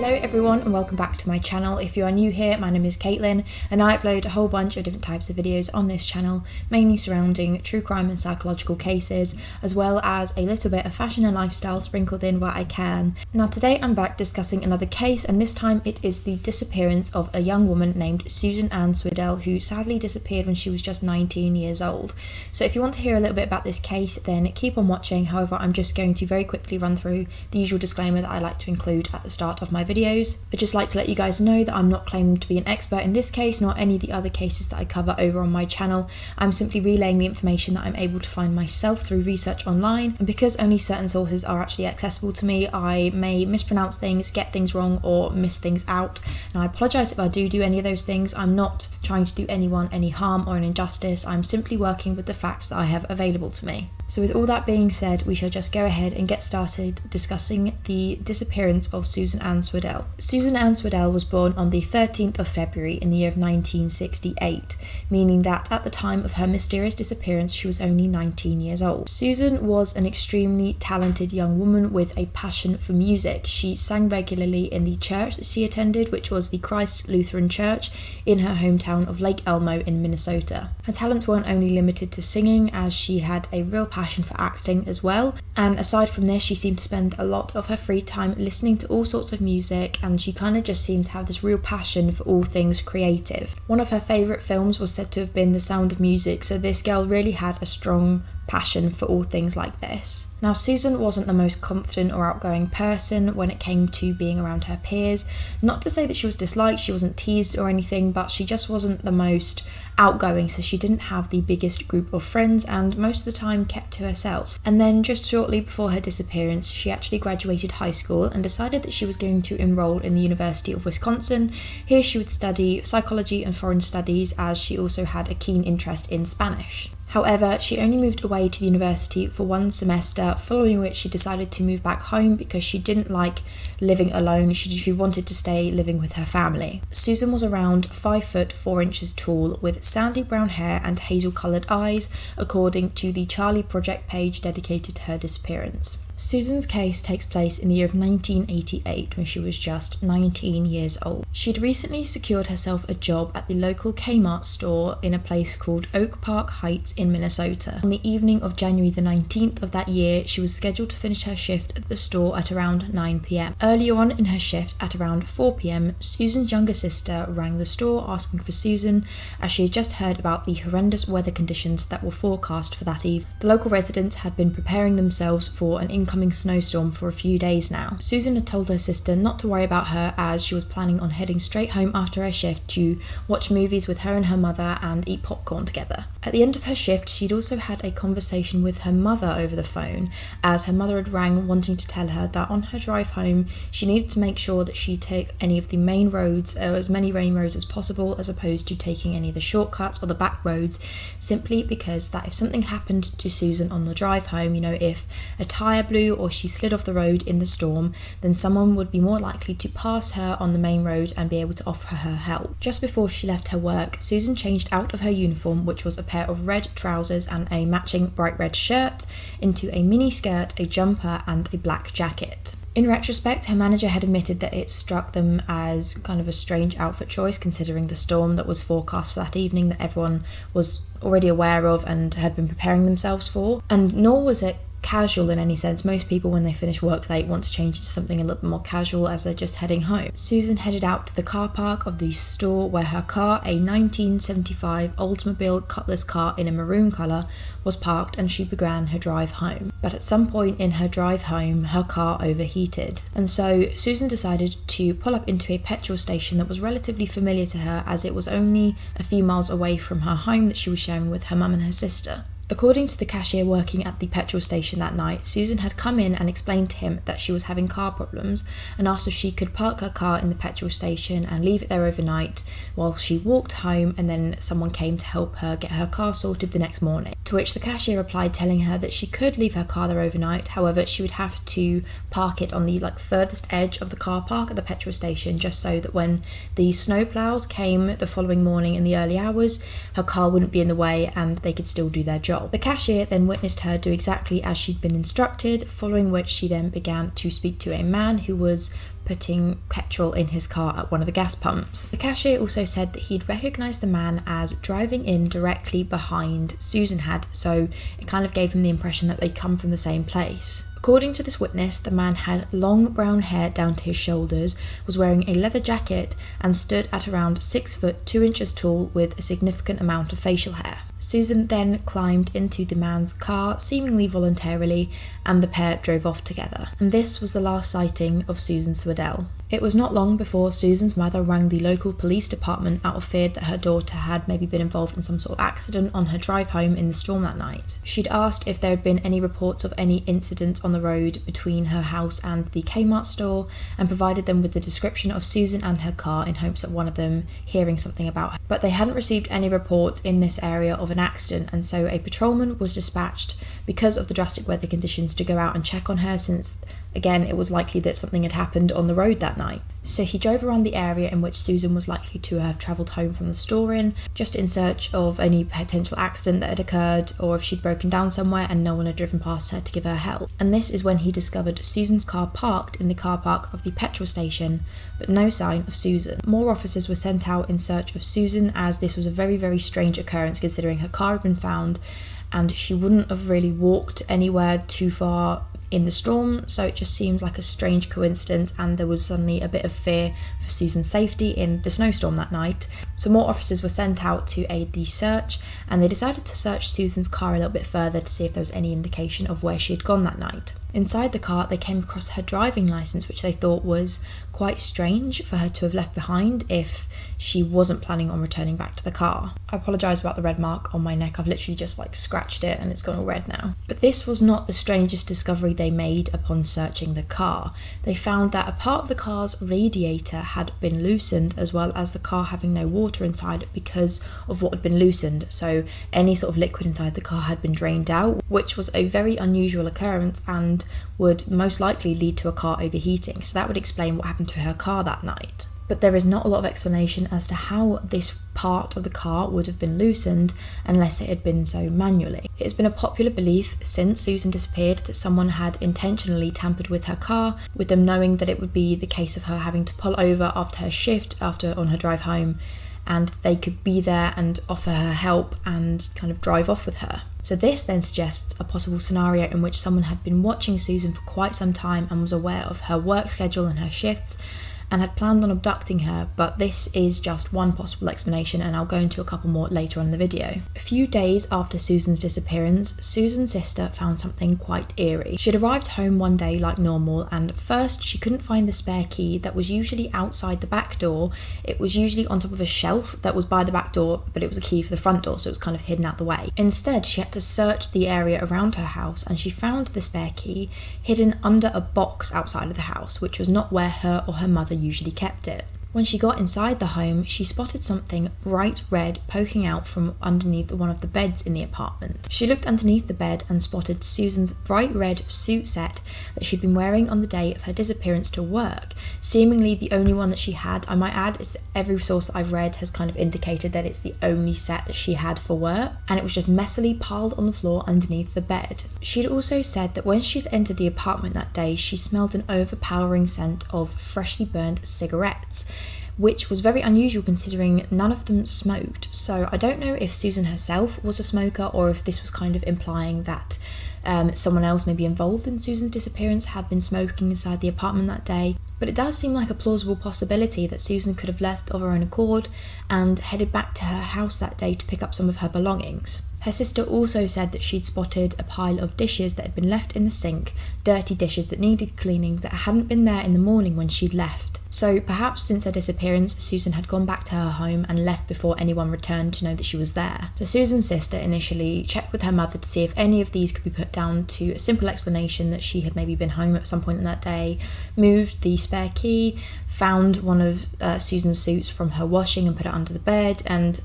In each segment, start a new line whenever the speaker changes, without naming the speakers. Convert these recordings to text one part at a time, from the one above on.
Hello everyone and welcome back to my channel. If you are new here, my name is Caitlin and I upload a whole bunch of different types of videos on this channel, mainly surrounding true crime and psychological cases, as well as a little bit of fashion and lifestyle sprinkled in where I can. Now today I'm back discussing another case, and this time it is the disappearance of a young woman named Susan Ann SWEDELL, who sadly disappeared when she was just 19 years old. So if you want to hear a little bit about this case, then keep on watching. However, I'm just going to very quickly run through the usual disclaimer that I like to include at the start of my videos. I'd just like to let you guys know that I'm not claiming to be an expert in this case nor any of the other cases that I cover over on my channel. I'm simply relaying the information that I'm able to find myself through research online, and because only certain sources are actually accessible to me, I may mispronounce things, get things wrong, or miss things out. And I apologise if I do any of those things. I'm not trying to do anyone any harm or an injustice. I'm simply working with the facts that I have available to me. So with all that being said, we shall just go ahead and get started discussing the disappearance of Susan Ann SWEDELL. Susan Ann SWEDELL was born on the 13th of February in the year of 1968, meaning that at the time of her mysterious disappearance she was only 19 years old. Susan was an extremely talented young woman with a passion for music. She sang regularly in the church that she attended, which was the Christ Lutheran Church in her hometown of Lake Elmo in Minnesota. Her talents weren't only limited to singing, as she had a real passion for acting as well, and aside from this she seemed to spend a lot of her free time listening to all sorts of music, and she kind of just seemed to have this real passion for all things creative. One of her favourite films was said to have been The Sound of Music, so this girl really had a strong passion for all things like this. Now, Susan wasn't the most confident or outgoing person when it came to being around her peers. Not to say that she was disliked, she wasn't teased or anything, but she just wasn't the most outgoing, so she didn't have the biggest group of friends and most of the time kept to herself. And then just shortly before her disappearance, she actually graduated high school and decided that she was going to enroll in the University of Wisconsin. Here she would study psychology and foreign studies, as she also had a keen interest in Spanish. However, she only moved away to the university for one semester, following which she decided to move back home because she didn't like living alone. She wanted to stay living with her family. Susan was around 5 foot 4 inches tall, with sandy brown hair and hazel coloured eyes, according to the Charlie Project page dedicated to her disappearance. Susan's case takes place in the year of 1988 when she was just 19 years old. She'd recently secured herself a job at the local Kmart store in a place called Oak Park Heights in Minnesota. On the evening of January the 19th of that year, she was scheduled to finish her shift at the store at around 9 p.m. Earlier on in her shift, at around 4 p.m, Susan's younger sister rang the store asking for Susan, as she had just heard about the horrendous weather conditions that were forecast for that evening. The local residents had been preparing themselves for an incoming snowstorm for a few days now. Susan had told her sister not to worry about her, as she was planning on heading straight home after her shift to watch movies with her and her mother and eat popcorn together. At the end of her shift, she'd also had a conversation with her mother over the phone, as her mother had rang wanting to tell her that on her drive home she needed to make sure that she take any of the main roads, or as many main roads as possible, as opposed to taking any of the shortcuts or the back roads, simply because that if something happened to Susan on the drive home, if a tyre blew or she slid off the road in the storm, then someone would be more likely to pass her on the main road and be able to offer her help. Just before she left her work, Susan changed out of her uniform, which was a pair of red trousers and a matching bright red shirt, into a mini skirt, a jumper and a black jacket. In retrospect, her manager had admitted that it struck them as kind of a strange outfit choice, considering the storm that was forecast for that evening that everyone was already aware of and had been preparing themselves for. And nor was it casual in any sense. Most people, when they finish work late, want to change into something a little bit more casual as they're just heading home. Susan headed out to the car park of the store where her car, a 1975 Oldsmobile Cutlass car in a maroon colour, was parked, and she began her drive home. But at some point in her drive home, her car overheated, and so Susan decided to pull up into a petrol station that was relatively familiar to her, as it was only a few miles away from her home that she was sharing with her mum and her sister. According to the cashier working at the petrol station that night, Susan had come in and explained to him that she was having car problems and asked if she could park her car in the petrol station and leave it there overnight while she walked home, and then someone came to help her get her car sorted the next morning. To which the cashier replied, telling her that she could leave her car there overnight, however she would have to park it on the furthest edge of the car park at the petrol station, just so that when the snowplows came the following morning in the early hours, her car wouldn't be in the way and they could still do their job. job. The cashier then witnessed her do exactly as she'd been instructed, following which she then began to speak to a man who was putting petrol in his car at one of the gas pumps. The cashier also said that he'd recognised the man as driving in directly behind Susan had, so it kind of gave him the impression that they'd come from the same place. According to this witness, the man had long brown hair down to his shoulders, was wearing a leather jacket, and stood at around 6 foot 2 inches tall with a significant amount of facial hair. Susan then climbed into the man's car, seemingly voluntarily, and the pair drove off together. And this was the last sighting of Susan SWEDELL. It was not long before Susan's mother rang the local police department out of fear that her daughter had maybe been involved in some sort of accident on her drive home in the storm that night. She'd asked if there had been any reports of any incident on the road between her house and the Kmart store, and provided them with the description of Susan and her car in hopes of one of them hearing something about her. But they hadn't received any reports in this area of an accident, and so a patrolman was dispatched because of the drastic weather conditions to go out and check on her, since again it was likely that something had happened on the road that night. So he drove around the area in which Susan was likely to have travelled home from the store in, just in search of any potential accident that had occurred, or if she'd broken down somewhere and no one had driven past her to give her help. And this is when he discovered Susan's car parked in the car park of the petrol station, but no sign of Susan. More officers were sent out in search of Susan, as this was a very, very strange occurrence considering her car had been found and she wouldn't have really walked anywhere too far in the storm, so it just seems like a strange coincidence, and there was suddenly a bit of fear for Susan's safety in the snowstorm that night. So more officers were sent out to aid the search, and they decided to search Susan's car a little bit further to see if there was any indication of where she had gone that night. Inside the car, they came across her driving licence, which they thought was quite strange for her to have left behind if she wasn't planning on returning back to the car. I apologise about the red mark on my neck, I've literally just scratched it and it's gone all red now. But this was not the strangest discovery they made upon searching the car. They found that a part of the car's radiator had been loosened, as well as the car having no water inside because of what had been loosened, so any sort of liquid inside the car had been drained out, which was a very unusual occurrence and would most likely lead to a car overheating, so that would explain what happened to her car that night. But there is not a lot of explanation as to how this part of the car would have been loosened unless it had been so manually. It has been a popular belief since Susan disappeared that someone had intentionally tampered with her car, with them knowing that it would be the case of her having to pull over after her shift, on her drive home, and they could be there and offer her help and kind of drive off with her. So this then suggests a possible scenario in which someone had been watching Susan for quite some time and was aware of her work schedule and her shifts, and had planned on abducting her, but this is just one possible explanation, and I'll go into a couple more later on in the video. A few days after Susan's disappearance, Susan's sister found something quite eerie. She'd arrived home one day like normal, and at first she couldn't find the spare key that was usually outside the back door. It was usually on top of a shelf that was by the back door, but it was a key for the front door, so it was kind of hidden out the way. Instead, she had to search the area around her house, and she found the spare key hidden under a box outside of the house, which was not where her or her mother usually kept it. When she got inside the home, she spotted something bright red poking out from underneath one of the beds in the apartment. She looked underneath the bed and spotted Susan's bright red suit set that she'd been wearing on the day of her disappearance to work, seemingly the only one that she had. I might add, every source that I've read has kind of indicated that it's the only set that she had for work, and it was just messily piled on the floor underneath the bed. She'd also said that when she'd entered the apartment that day, she smelled an overpowering scent of freshly burnt cigarettes, which was very unusual considering none of them smoked. So I don't know if Susan herself was a smoker, or if this was kind of implying that someone else maybe involved in Susan's disappearance had been smoking inside the apartment that day. But it does seem like a plausible possibility that Susan could have left of her own accord and headed back to her house that day to pick up some of her belongings. Her sister also said that she'd spotted a pile of dishes that had been left in the sink, dirty dishes that needed cleaning that hadn't been there in the morning when she'd left. So perhaps since her disappearance, Susan had gone back to her home and left before anyone returned to know that she was there. So Susan's sister initially checked with her mother to see if any of these could be put down to a simple explanation that she had maybe been home at some point in that day, moved the spare key, found one of Susan's suits from her washing and put it under the bed, and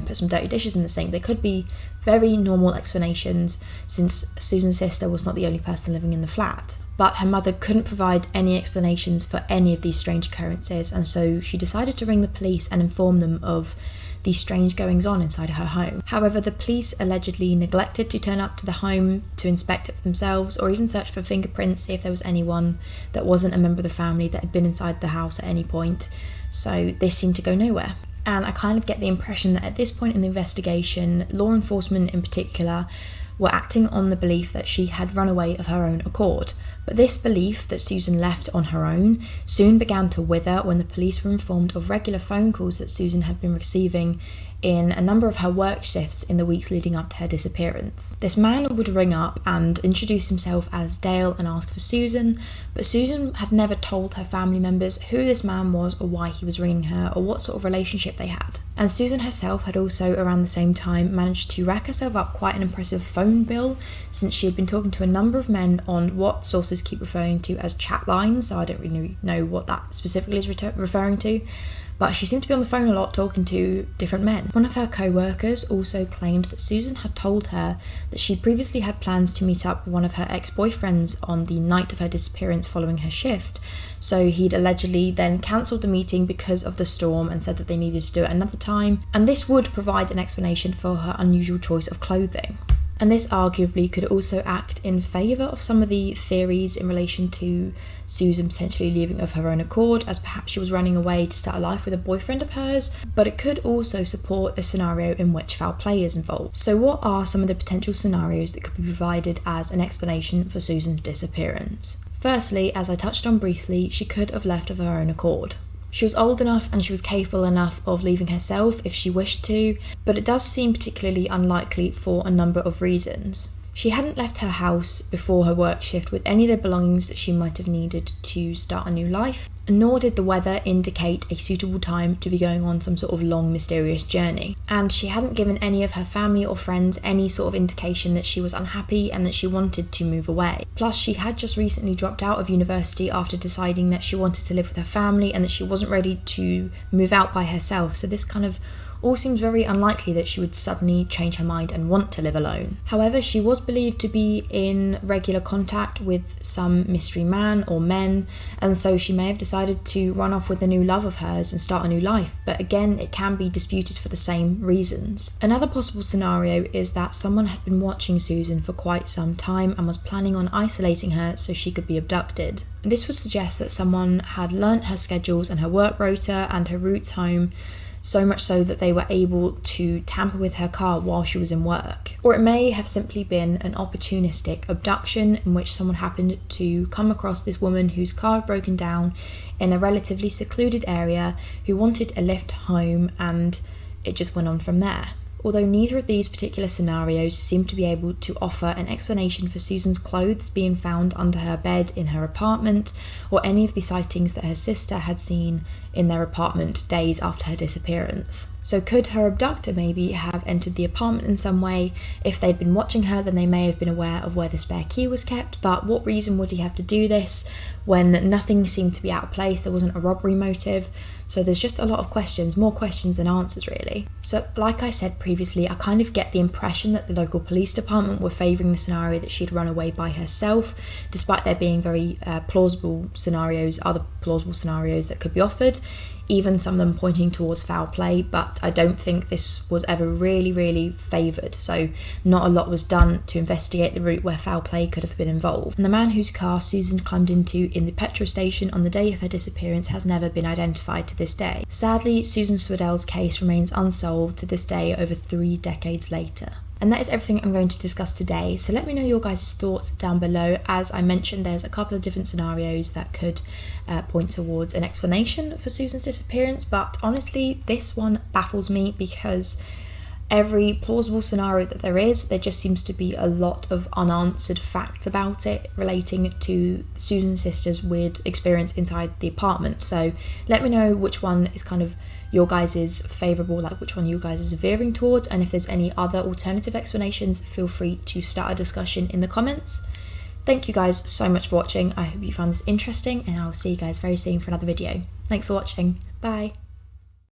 put some dirty dishes in the sink. They could be very normal explanations since Susan's sister was not the only person living in the flat. But her mother couldn't provide any explanations for any of these strange occurrences, and so she decided to ring the police and inform them of these strange goings-on inside her home. However, the police allegedly neglected to turn up to the home to inspect it for themselves or even search for fingerprints, see if there was anyone that wasn't a member of the family that had been inside the house at any point. So this seemed to go nowhere. And I kind of get the impression that at this point in the investigation, law enforcement in particular were acting on the belief that she had run away of her own accord. But this belief that Susan left on her own soon began to wither when the police were informed of regular phone calls that Susan had been receiving in a number of her work shifts in the weeks leading up to her disappearance. This man would ring up and introduce himself as Dale and ask for Susan, but Susan had never told her family members who this man was or why he was ringing her or what sort of relationship they had. And Susan herself had also around the same time managed to rack herself up quite an impressive phone bill, since she had been talking to a number of men on what sources keep referring to as chat lines, so I don't really know what that specifically is referring to. But she seemed to be on the phone a lot talking to different men. One of her co-workers also claimed that Susan had told her that she previously had plans to meet up with one of her ex-boyfriends on the night of her disappearance following her shift. So he'd allegedly then cancelled the meeting because of the storm and said that they needed to do it another time. And this would provide an explanation for her unusual choice of clothing. And this arguably could also act in favour of some of the theories in relation to Susan potentially leaving of her own accord, as perhaps she was running away to start a life with a boyfriend of hers, but it could also support a scenario in which foul play is involved. So what are some of the potential scenarios that could be provided as an explanation for Susan's disappearance? Firstly, as I touched on briefly, she could have left of her own accord. She was old enough and she was capable enough of leaving herself if she wished to, but it does seem particularly unlikely for a number of reasons. She hadn't left her house before her work shift with any of the belongings that she might have needed to start a new life, nor did the weather indicate a suitable time to be going on some sort of long, mysterious journey. And she hadn't given any of her family or friends any sort of indication that she was unhappy and that she wanted to move away. Plus, she had just recently dropped out of university after deciding that she wanted to live with her family and that she wasn't ready to move out by herself, so this kind of all seems very unlikely that she would suddenly change her mind and want to live alone. However, she was believed to be in regular contact with some mystery man or men, and so she may have decided to run off with a new love of hers and start a new life, but again, it can be disputed for the same reasons. Another possible scenario is that someone had been watching Susan for quite some time and was planning on isolating her so she could be abducted. This would suggest that someone had learnt her schedules and her work rota and her routes home, so much so that they were able to tamper with her car while she was in work. Or it may have simply been an opportunistic abduction in which someone happened to come across this woman whose car had broken down in a relatively secluded area, who wanted a lift home, and it just went on from there. Although neither of these particular scenarios seem to be able to offer an explanation for Susan's clothes being found under her bed in her apartment, or any of the sightings that her sister had seen in their apartment days after her disappearance. So could her abductor maybe have entered the apartment in some way? If they'd been watching her, then they may have been aware of where the spare key was kept, but what reason would he have to do this when nothing seemed to be out of place? There wasn't a robbery motive. So there's just a lot of questions, more questions than answers really. So like I said previously, I kind of get the impression that the local police department were favouring the scenario that she'd run away by herself, despite there being very plausible scenarios, other plausible scenarios that could be offered, even some of them pointing towards foul play, but I don't think this was ever really favoured, so not a lot was done to investigate the route where foul play could have been involved. And the man whose car Susan climbed into in the petrol station on the day of her disappearance has never been identified to this day. Sadly, Susan SWEDELL's case remains unsolved to this day over 3 decades later. And that is everything I'm going to discuss today, so let me know your guys' thoughts down below. As I mentioned, there's a couple of different scenarios that could point towards an explanation for Susan's disappearance, but honestly, this one baffles me because every plausible scenario that there just seems to be a lot of unanswered facts about it relating to Susan's sister's weird experience inside the apartment. So let me know which one is kind of your guys' favourable, like which one you guys is veering towards, and if there's any other alternative explanations, feel free to start a discussion in the comments. Thank you guys so much for watching. I hope you found this interesting, and I will see you guys very soon for another video. Thanks for watching. Bye.